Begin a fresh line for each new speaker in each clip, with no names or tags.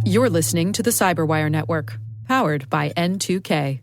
You're listening to the CyberWire Network, powered by N2K.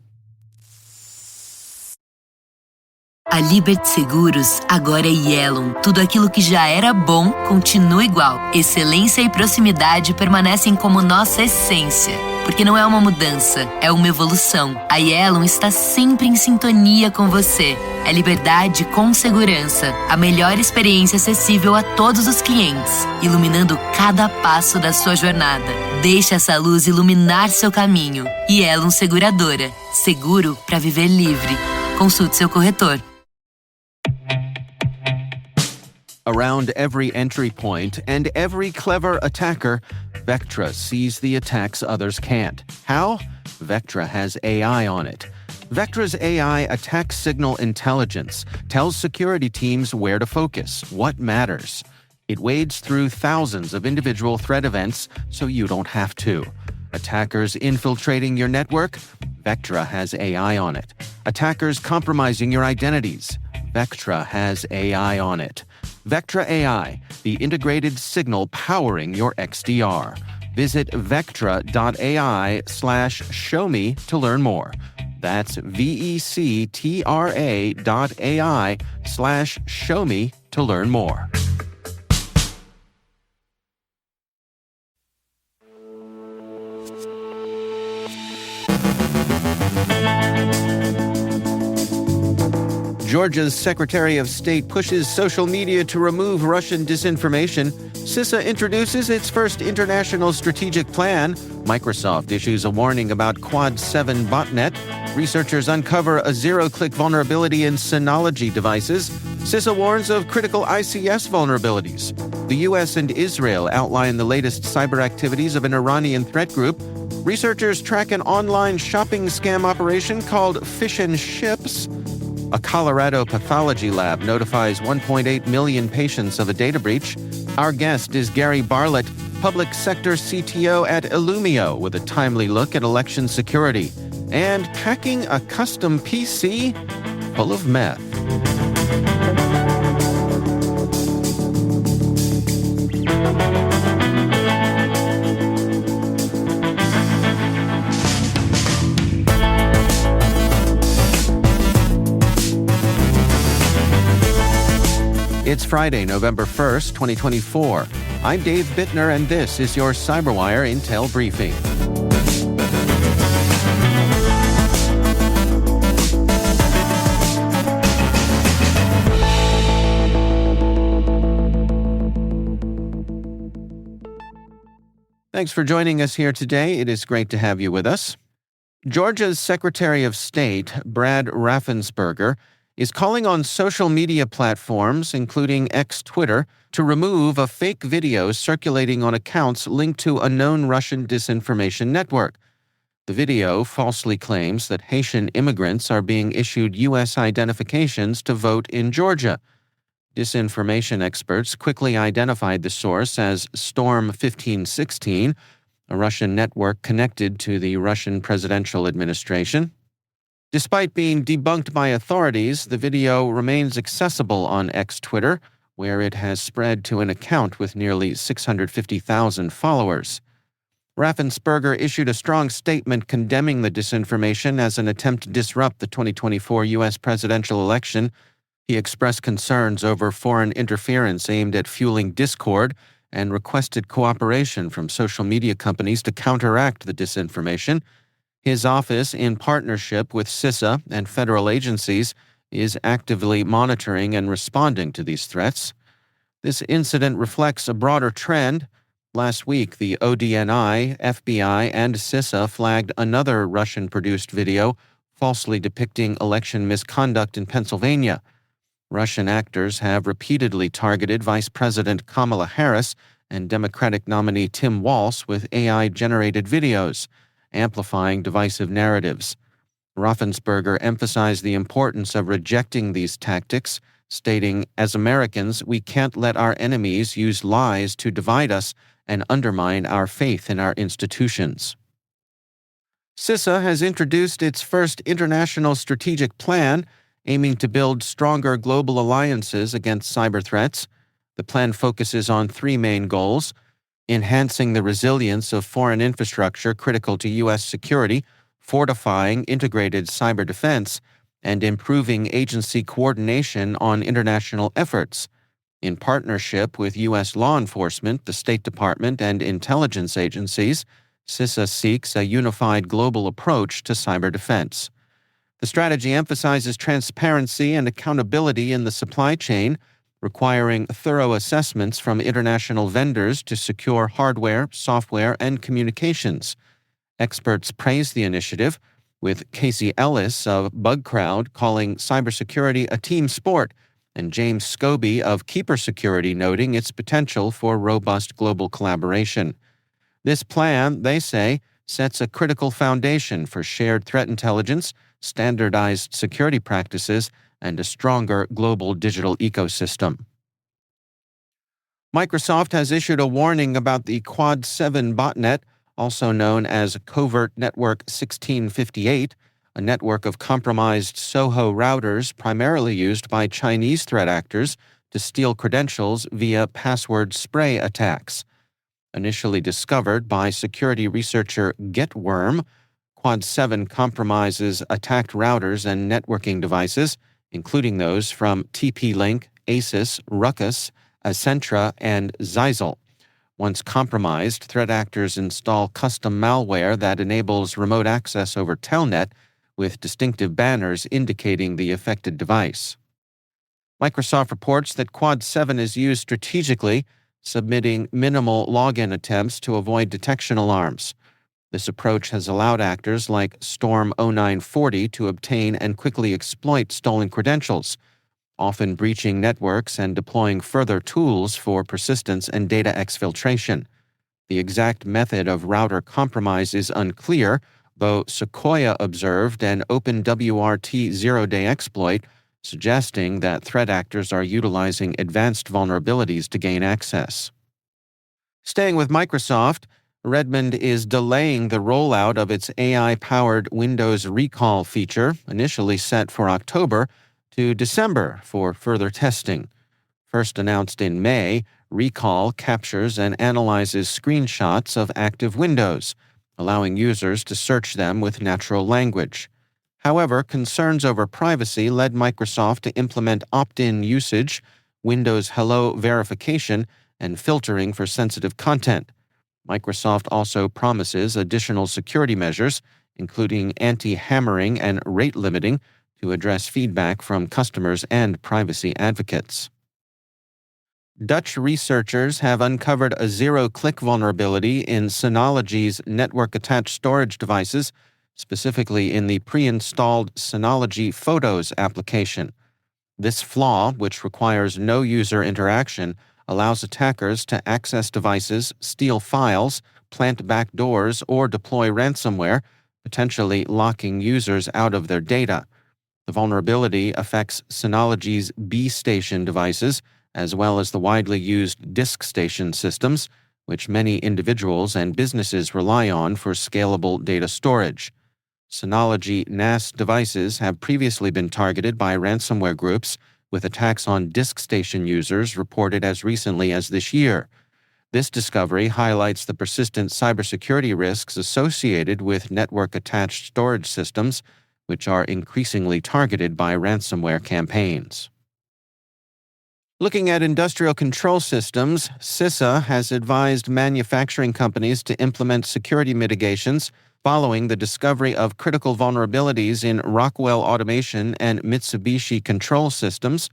A Liberty Seguros agora é Yellow. Tudo aquilo que já era bom continua igual. Excelência e proximidade permanecem como nossa essência. Porque não é uma mudança, é uma evolução. A Yellow está sempre em sintonia com você. É liberdade com segurança. A melhor experiência acessível a todos os clientes, iluminando cada passo da sua jornada. Deixe essa luz iluminar seu caminho. Yellow Seguradora. Seguro para viver livre. Consulte seu corretor.
Around every entry point and every clever attacker, Vectra sees the attacks others can't. How? Vectra has AI on it. Vectra's AI attack signal intelligence tells security teams where to focus, what matters. It wades through thousands of individual threat events so you don't have to. Attackers infiltrating your network? Vectra has AI on it. Attackers compromising your identities? Vectra has AI on it. Vectra AI, the integrated signal powering your XDR. Visit vectra.ai/showme to learn more. That's vectra.ai/showme to learn more. Georgia's Secretary of State pushes social media to remove Russian disinformation. CISA introduces its first international strategic plan. Microsoft issues a warning about Quad 7 botnet. Researchers uncover a zero-click vulnerability in Synology devices. CISA warns of critical ICS vulnerabilities. The U.S. and Israel outline the latest cyber activities of an Iranian threat group. Researchers track an online shopping scam operation called Fish and Ships. A Colorado pathology lab notifies 1.8 million patients of a data breach. Our guest is Gary Barlett, public sector CTO at Illumio, with a timely look at election security. And packing a custom PC full of meth. It's Friday, November 1st, 2024. I'm Dave Bittner, and this is your CyberWire Intel Briefing. Thanks for joining us here today. It is great to have you with us. Georgia's Secretary of State, Brad Raffensperger, is calling on social media platforms, including Twitter, to remove a fake video circulating on accounts linked to a known Russian disinformation network. The video falsely claims that Haitian immigrants are being issued U.S. identifications to vote in Georgia. Disinformation experts quickly identified the source as Storm 1516, a Russian network connected to the Russian presidential administration. Despite being debunked by authorities, the video remains accessible on Twitter, where it has spread to an account with nearly 650,000 followers. Raffensperger issued a strong statement condemning the disinformation as an attempt to disrupt the 2024 U.S. presidential election. He expressed concerns over foreign interference aimed at fueling discord and requested cooperation from social media companies to counteract the disinformation. His office, in partnership with CISA and federal agencies, is actively monitoring and responding to these threats. This incident reflects a broader trend. Last week, the ODNI, FBI, and CISA flagged another Russian-produced video falsely depicting election misconduct in Pennsylvania. Russian actors have repeatedly targeted Vice President Kamala Harris and Democratic nominee Tim Walz with AI-generated videos, amplifying divisive narratives. Raffensperger emphasized the importance of rejecting these tactics, stating, "As Americans, we can't let our enemies use lies to divide us and undermine our faith in our institutions." CISA has introduced its first international strategic plan, aiming to build stronger global alliances against cyber threats. The plan focuses on three main goals: enhancing the resilience of foreign infrastructure critical to U.S. security, fortifying integrated cyber defense, and improving agency coordination on international efforts. In partnership with U.S. law enforcement, the State Department, and intelligence agencies, CISA seeks a unified global approach to cyber defense. The strategy emphasizes transparency and accountability in the supply chain, requiring thorough assessments from international vendors to secure hardware, software, and communications. Experts praise the initiative, with Casey Ellis of BugCrowd calling cybersecurity a team sport, and James Scobie of Keeper Security noting its potential for robust global collaboration. This plan, they say, sets a critical foundation for shared threat intelligence, standardized security practices, and a stronger global digital ecosystem. Microsoft has issued a warning about the Quad 7 botnet, also known as Covert Network 1658, a network of compromised SOHO routers primarily used by Chinese threat actors to steal credentials via password spray attacks. Initially discovered by security researcher Getworm, Quad 7 compromises attacked routers and networking devices, including those from TP-Link, Asus, Ruckus, Accentra, and Zyxel. Once compromised, threat actors install custom malware that enables remote access over Telnet, with distinctive banners indicating the affected device. Microsoft reports that Quad 7 is used strategically, submitting minimal login attempts to avoid detection alarms. This approach has allowed actors like Storm 0940 to obtain and quickly exploit stolen credentials, often breaching networks and deploying further tools for persistence and data exfiltration. The exact method of router compromise is unclear, though Sequoia observed an OpenWRT zero-day exploit, suggesting that threat actors are utilizing advanced vulnerabilities to gain access. Staying with Microsoft, Redmond is delaying the rollout of its AI-powered Windows Recall feature, initially set for October, to December for further testing. First announced in May, Recall captures and analyzes screenshots of active windows, allowing users to search them with natural language. However, concerns over privacy led Microsoft to implement opt-in usage, Windows Hello verification, and filtering for sensitive content. Microsoft also promises additional security measures, including anti-hammering and rate limiting, to address feedback from customers and privacy advocates. Dutch researchers have uncovered a zero-click vulnerability in Synology's network-attached storage devices, specifically in the pre-installed Synology Photos application. This flaw, which requires no user interaction, allows attackers to access devices, steal files, plant backdoors, or deploy ransomware, potentially locking users out of their data. The vulnerability affects Synology's B-Station devices, as well as the widely used disk station systems, which many individuals and businesses rely on for scalable data storage. Synology NAS devices have previously been targeted by ransomware groups, with attacks on disk station users reported as recently as this year. This discovery highlights the persistent cybersecurity risks associated with network-attached storage systems, which are increasingly targeted by ransomware campaigns. Looking at industrial control systems, CISA has advised manufacturing companies to implement security mitigations following the discovery of critical vulnerabilities in Rockwell Automation and Mitsubishi control systems.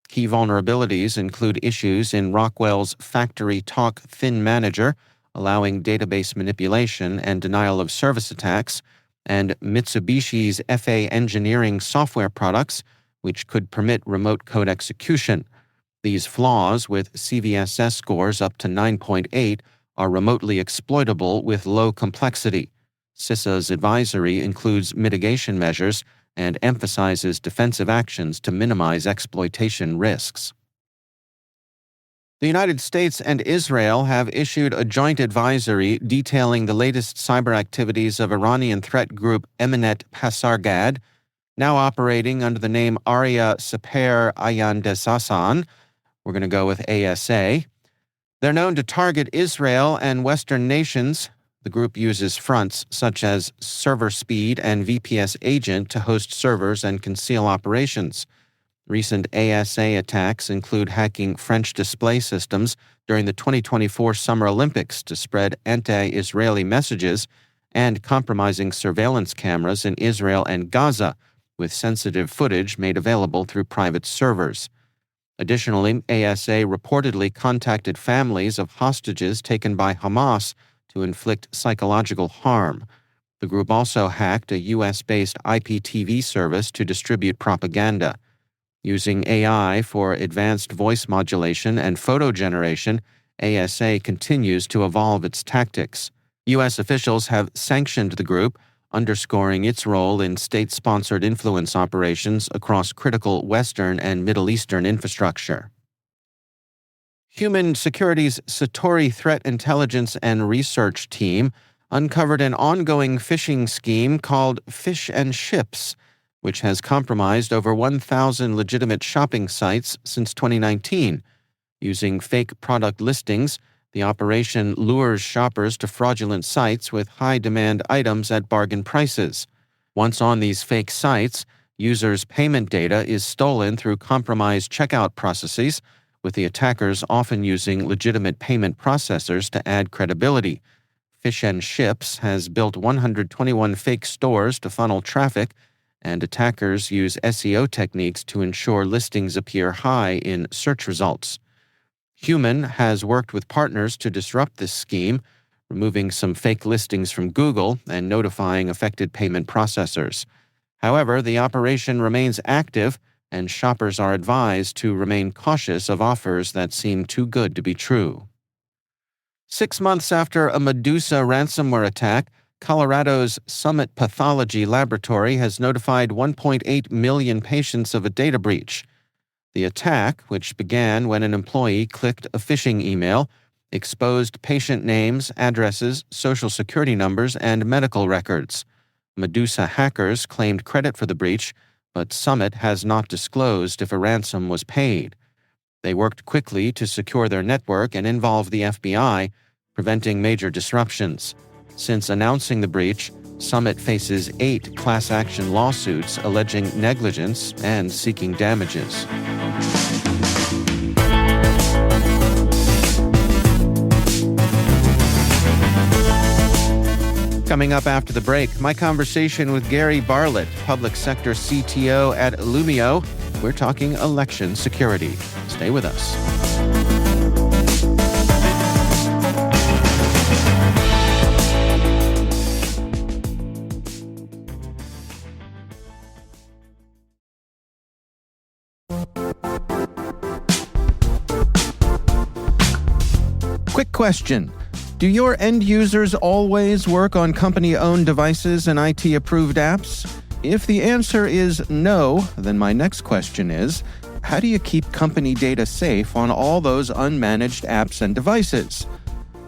Key vulnerabilities include issues in Rockwell's Factory Talk Thin Manager, allowing database manipulation and denial of service attacks, and Mitsubishi's FA Engineering software products, which could permit remote code execution. These flaws, with CVSS scores up to 9.8, are remotely exploitable with low complexity. CISA's advisory includes mitigation measures and emphasizes defensive actions to minimize exploitation risks. The United States and Israel have issued a joint advisory detailing the latest cyber activities of Iranian threat group Eminet Pasargad, now operating under the name Arya Seper Ayan Desasan. We're going to go with ASA. They're known to target Israel and Western nations. The group uses fronts such as server speed and VPS agent to host servers and conceal operations. Recent ASA attacks include hacking French display systems during the 2024 Summer Olympics to spread anti-Israeli messages and compromising surveillance cameras in Israel and Gaza, with sensitive footage made available through private servers. Additionally, ASA reportedly contacted families of hostages taken by Hamas to inflict psychological harm. The group also hacked a U.S.-based IPTV service to distribute propaganda. Using AI for advanced voice modulation and photo generation, ASA continues to evolve its tactics. U.S. officials have sanctioned the group, underscoring its role in state-sponsored influence operations across critical Western and Middle Eastern infrastructure. Human Security's Satori Threat Intelligence and Research Team uncovered an ongoing phishing scheme called Fish and Ships, which has compromised over 1,000 legitimate shopping sites since 2019. Using fake product listings, the operation lures shoppers to fraudulent sites with high-demand items at bargain prices. Once on these fake sites, users' payment data is stolen through compromised checkout processes, with the attackers often using legitimate payment processors to add credibility. Fish and Ships has built 121 fake stores to funnel traffic, and attackers use SEO techniques to ensure listings appear high in search results. Human has worked with partners to disrupt this scheme, removing some fake listings from Google and notifying affected payment processors. However, the operation remains active, and shoppers are advised to remain cautious of offers that seem too good to be true. 6 months after a Medusa ransomware attack, Colorado's Summit Pathology Laboratory has notified 1.8 million patients of a data breach. The attack, which began when an employee clicked a phishing email, exposed patient names, addresses, social security numbers, and medical records. Medusa hackers claimed credit for the breach, but Summit has not disclosed if a ransom was paid. They worked quickly to secure their network and involve the FBI, preventing major disruptions. Since announcing the breach, Summit faces 8 class action lawsuits alleging negligence and seeking damages. Coming up after the break, my conversation with Gary Bartlett, Public Sector CTO at Illumio. We're talking election security. Stay with us. Quick question. Do your end users always work on company-owned devices and IT-approved apps? If the answer is no, then my next question is, how do you keep company data safe on all those unmanaged apps and devices?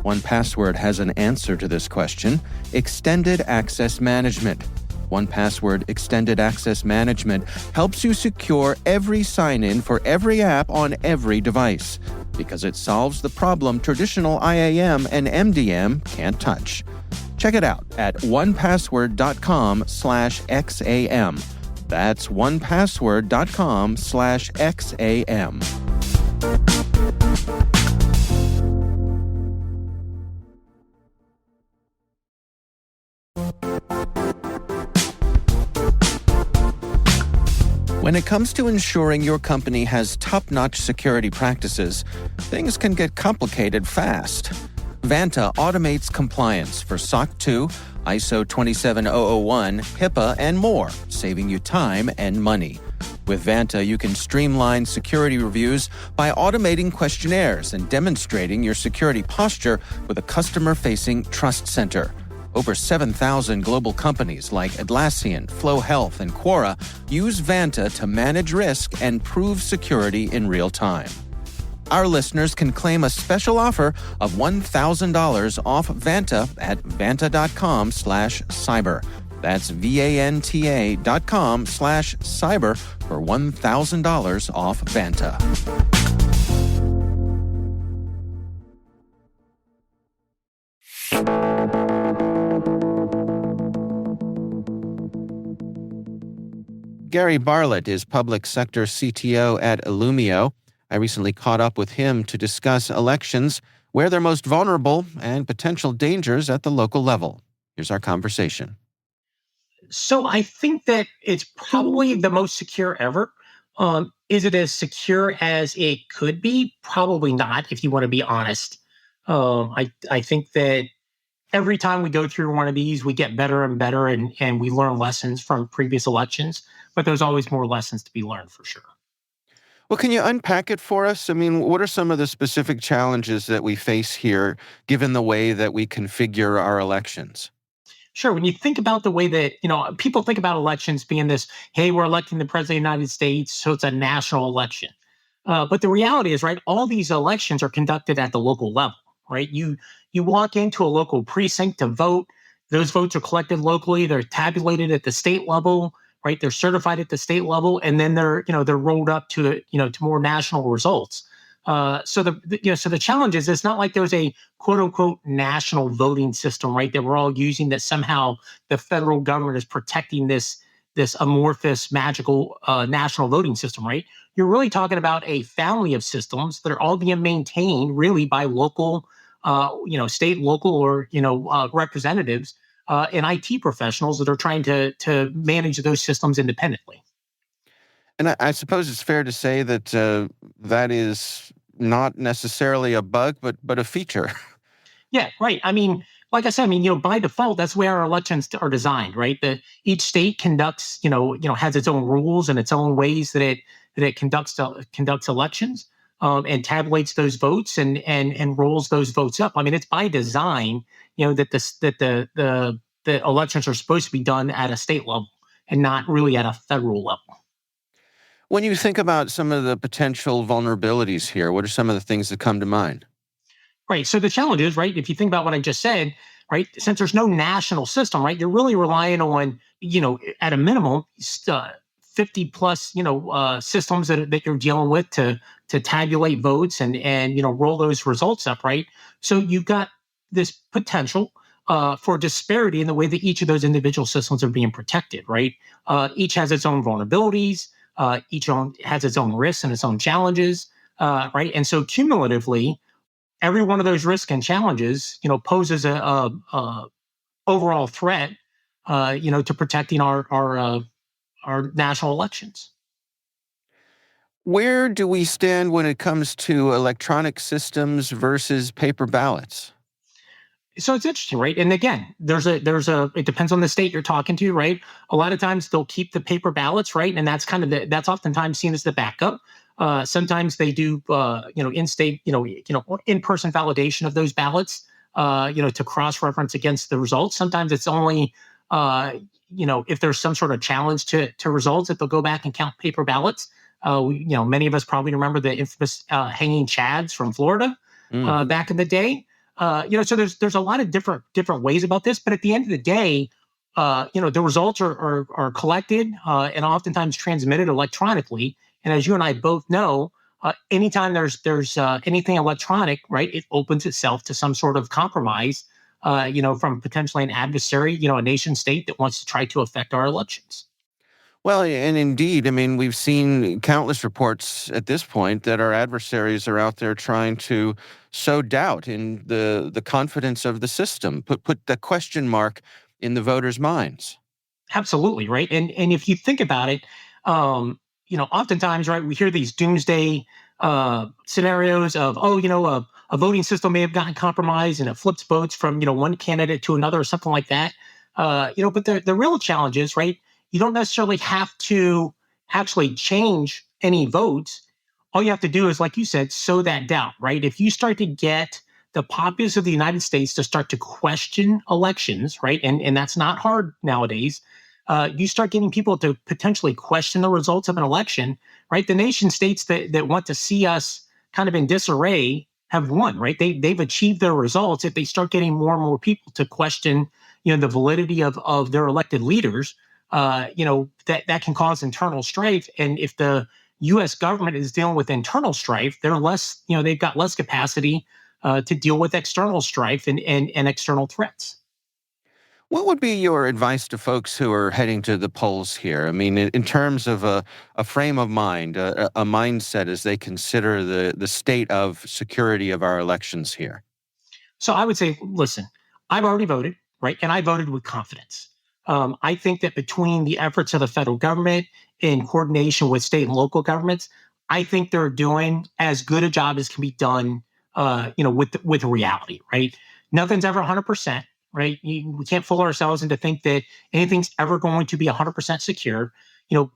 1Password has an answer to this question: Extended Access Management. 1Password Extended Access Management helps you secure every sign-in for every app on every device, because it solves the problem traditional IAM and MDM can't touch. Check it out at 1password.com/XAM. That's 1password.com/XAM. When it comes to ensuring your company has top-notch security practices, things can get complicated fast. Vanta automates compliance for SOC 2, ISO 27001, HIPAA, and more, saving you time and money. With Vanta, you can streamline security reviews by automating questionnaires and demonstrating your security posture with a customer-facing Trust Center. Over 7,000 global companies like Atlassian, Flow Health, and Quora use Vanta to manage risk and prove security in real time. Our listeners can claim a special offer of $1,000 off Vanta at vanta.com/cyber. That's VANTA.com/cyber for $1,000 off Vanta. Gary Bartlett is public sector CTO at Illumio. I recently caught up with him to discuss elections, where they're most vulnerable, and potential dangers at the local level. Here's our conversation.
So I think that it's probably the most secure ever. Is it as secure as it could be? Probably not, if you want to be honest. I think that every time we go through one of these, we get better and better, and we learn lessons from previous elections. But there's always more lessons to be learned for sure.
Well, can you unpack it for us? I mean, what are some of the specific challenges that we face here, given the way that we configure our elections?
Sure. When you think about the way that, people think about elections being this, hey, we're electing the president of the United States, so it's a national election. But the reality is, right, all these elections are conducted at the local level, right? You walk into a local precinct to vote. Those votes are collected locally. They're tabulated at the state level, right? They're certified at the state level, and then they're rolled up to to more national results. So the challenge is it's not like there's a quote unquote national voting system, right? That we're all using, that somehow the federal government is protecting this amorphous, magical national voting system, right? You're really talking about a family of systems that are all being maintained really by local, state, local, or representatives and IT professionals that are trying to manage those systems independently.
And I suppose it's fair to say that that is not necessarily a bug, but a feature.
Yeah, right. I mean, like I said, by default, that's where our elections are designed, right? That each state conducts, has its own rules and its own ways that it conducts elections, and tabulates those votes and rolls those votes up. I mean, it's by design, that the elections are supposed to be done at a state level and not really at a federal level.
When you think about some of the potential vulnerabilities here, what are some of the things that come to mind?
Right. So the challenge is, right, if you think about what I just said, right, since there's no national system, right, you're really relying on, at a minimum, 50 plus, systems that you're dealing with to tabulate votes and roll those results up, right? So you've got this potential for disparity in the way that each of those individual systems are being protected, right? Each has its own vulnerabilities. Has its own risks and its own challenges, right? And so cumulatively, every one of those risks and challenges, poses a overall threat, to protecting our national elections.
Where do we stand when it comes to electronic systems versus paper ballots?
So it's interesting, right? And again, it depends on the state you're talking to, right? A lot of times they'll keep the paper ballots, right? And that's that's oftentimes seen as the backup. Sometimes they do, in-state, in-person validation of those ballots, to cross-reference against the results. Sometimes it's only, if there's some sort of challenge to results, that they'll go back and count paper ballots. Many of us probably remember the infamous hanging chads from Florida back in the day. So there's a lot of different ways about this, but at the end of the day, the results are collected and oftentimes transmitted electronically. And as you and I both know, anytime there's anything electronic, right, it opens itself to some sort of compromise, from potentially an adversary, a nation state that wants to try to affect our elections.
Well, and indeed, I mean, we've seen countless reports at this point that our adversaries are out there trying to sow doubt in the confidence of the system, put the question mark in the voters' minds.
Absolutely, right. And if you think about it, oftentimes, right, we hear these doomsday scenarios of, a voting system may have gotten compromised and it flips votes from one candidate to another or something like that. But the real challenge is, right, you don't necessarily have to actually change any votes. All you have to do is, like you said, sow that doubt, right? If you start to get the populace of the United States to start to question elections, right? And that's not hard nowadays. You start getting people to potentially question the results of an election, right? The nation states that want to see us kind of in disarray have won, right? They've achieved their results. If they start getting more and more people to question, the validity of their elected leaders, that can cause internal strife. And if the U.S. government is dealing with internal strife, they've got less capacity to deal with external strife and external threats.
What would be your advice to folks who are heading to the polls here? I mean, in terms of a frame of mind, a mindset as they consider the state of security of our elections here?
So I would say, listen, I've already voted, right? And I voted with confidence. I think that between the efforts of the federal government in coordination with state and local governments, I think they're doing as good a job as can be done, with reality, right? Nothing's ever 100%, right? We can't fool ourselves into think that anything's ever going to be 100% secure,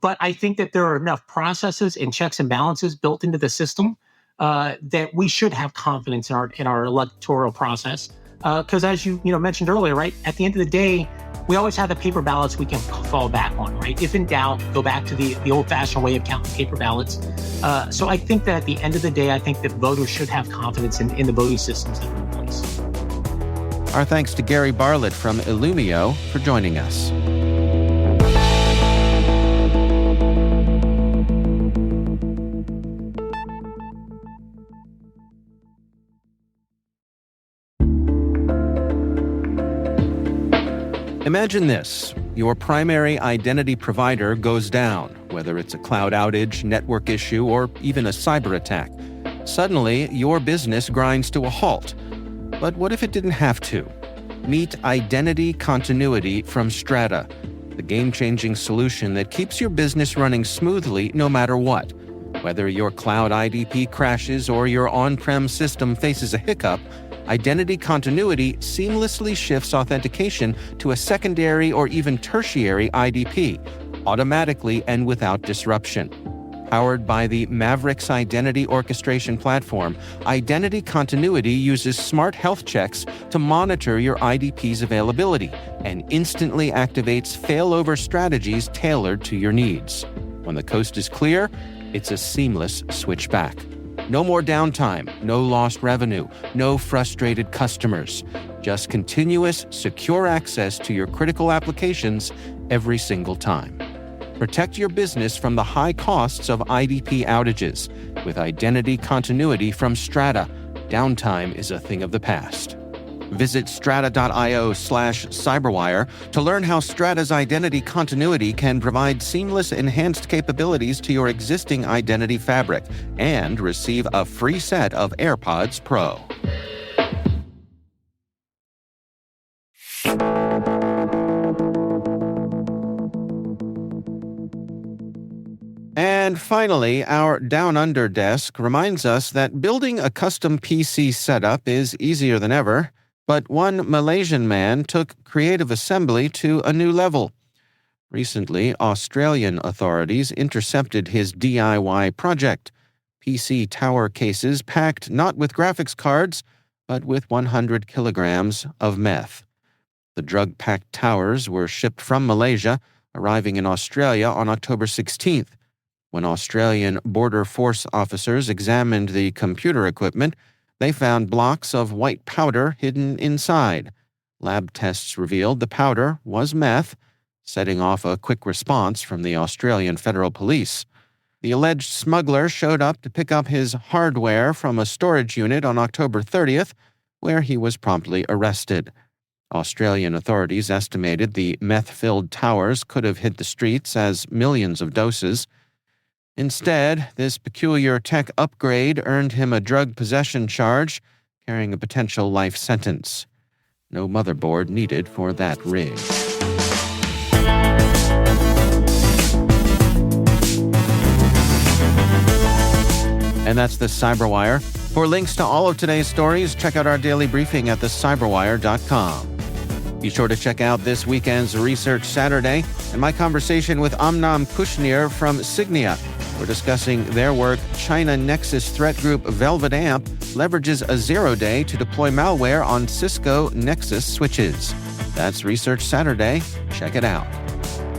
but I think that there are enough processes and checks and balances built into the system that we should have confidence in our electoral process. Because as you mentioned earlier, right, at the end of the day, we always have the paper ballots we can fall back on, right? If in doubt, go back to the old-fashioned way of counting paper ballots. So I think that at the end of the day, I think that voters should have confidence in the voting systems that are in place.
Our thanks to Gary Bartlett from Illumio for joining us. Imagine this. Your primary identity provider goes down, whether it's a cloud outage, network issue, or even a cyber attack. Suddenly, your business grinds to a halt. But what if it didn't have to? Meet Identity Continuity from Strata, the game-changing solution that keeps your business running smoothly no matter what. Whether your cloud IDP crashes or your on-prem system faces a hiccup, Identity Continuity seamlessly shifts authentication to a secondary or even tertiary IDP, automatically and without disruption. Powered by the Mavericks Identity Orchestration Platform, Identity Continuity uses smart health checks to monitor your IDP's availability and instantly activates failover strategies tailored to your needs. When the coast is clear, it's a seamless switch back. No more downtime, no lost revenue, no frustrated customers. Just continuous, secure access to your critical applications every single time. Protect your business from the high costs of IDP outages. With Identity Continuity from Strata, downtime is a thing of the past. Visit strata.io/cyberwire to learn how Strata's Identity Continuity can provide seamless enhanced capabilities to your existing identity fabric and receive a free set of AirPods Pro. And finally, our Down Under desk reminds us that building a custom PC setup is easier than ever. But one Malaysian man took creative assembly to a new level. Recently, Australian authorities intercepted his DIY project, PC tower cases packed not with graphics cards, but with 100 kilograms of meth. The drug-packed towers were shipped from Malaysia, arriving in Australia on October 16th. When Australian Border Force officers examined the computer equipment, they found blocks of white powder hidden inside. Lab tests revealed the powder was meth, setting off a quick response from the Australian Federal Police. The alleged smuggler showed up to pick up his hardware from a storage unit on October 30th, where he was promptly arrested. Australian authorities estimated the meth-filled towers could have hit the streets as millions of doses. Instead, this peculiar tech upgrade earned him a drug possession charge, carrying a potential life sentence. No motherboard needed for that rig. And that's the CyberWire. For links to all of today's stories, check out our daily briefing at thecyberwire.com. Be sure to check out this weekend's Research Saturday and my conversation with Amnam Kushnir from Signia. We're discussing their work. China Nexus threat group Velvet Amp leverages a zero-day to deploy malware on Cisco Nexus switches. That's Research Saturday. Check it out.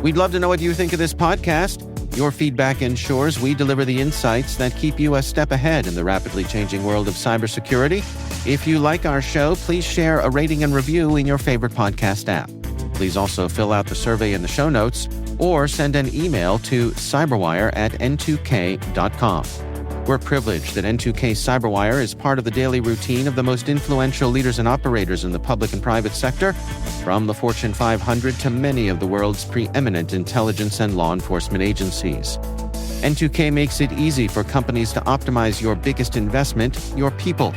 We'd love to know what you think of this podcast. Your feedback ensures we deliver the insights that keep you a step ahead in the rapidly changing world of cybersecurity. If you like our show, please share a rating and review in your favorite podcast app. Please also fill out the survey in the show notes or send an email to cyberwire@n2k.com. We're privileged that N2K CyberWire is part of the daily routine of the most influential leaders and operators in the public and private sector, from the Fortune 500 to many of the world's preeminent intelligence and law enforcement agencies. N2K makes it easy for companies to optimize your biggest investment, your people.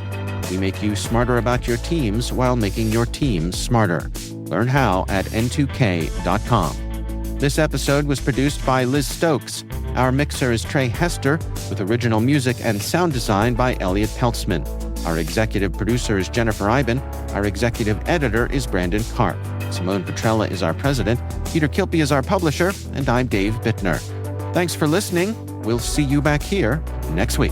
We make you smarter about your teams while making your teams smarter. Learn how at n2k.com. This episode was produced by Liz Stokes. Our mixer is Trey Hester, with original music and sound design by Elliot Peltzman. Our executive producer is Jennifer Iben. Our executive editor is Brandon Karp. Simone Petrella is our president. Peter Kilpie is our publisher. And I'm Dave Bittner. Thanks for listening. We'll see you back here next week.